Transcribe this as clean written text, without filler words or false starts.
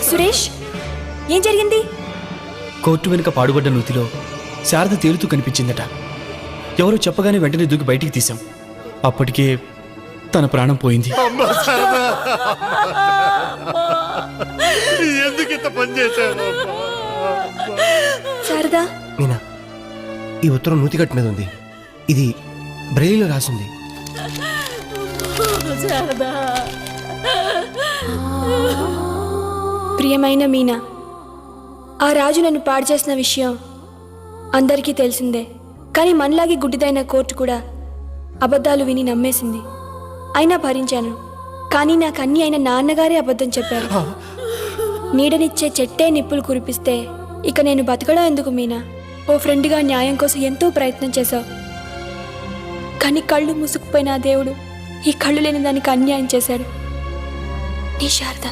సురేష్, ఏం జరిగింది? కోర్టు వెనుక పాడుబడ్డ నూతిలో శారద తేలుతూ కనిపించిందట. ఎవరో చెప్పగానే వెంటనే దూకి బయటికి తీశాం. అప్పటికే తన ప్రాణం పోయింది. శారదా, మీనా, ఈ ఉత్తరం నూతికట్టు మీద ఉంది. ఇది బ్రెయిల్లో రాసింది. ప్రియమైన మీనా, ఆ రాజు నన్ను పాడు చేసిన విషయం అందరికీ తెలిసిందే. కానీ మనలాగే గుడ్డిదైన కోర్టు కూడా అబద్ధాలు విని నమ్మేసింది. అయినా భరించాను. కానీ నాకు అన్నీ అయిన నాన్నగారే అబద్ధం చెప్పారు. నీడనిచ్చే చెట్టే నిప్పులు కురిపిస్తే ఇక నేను బతకడం ఎందుకు మీనా? ఓ ఫ్రెండ్గా న్యాయం కోసం ఎంతో ప్రయత్నం చేశావు. కానీ కళ్ళు మూసుకుపోయిన ఆ దేవుడు ఈ కళ్ళు లేని దానికి అన్యాయం చేశాడు. నీ శారద.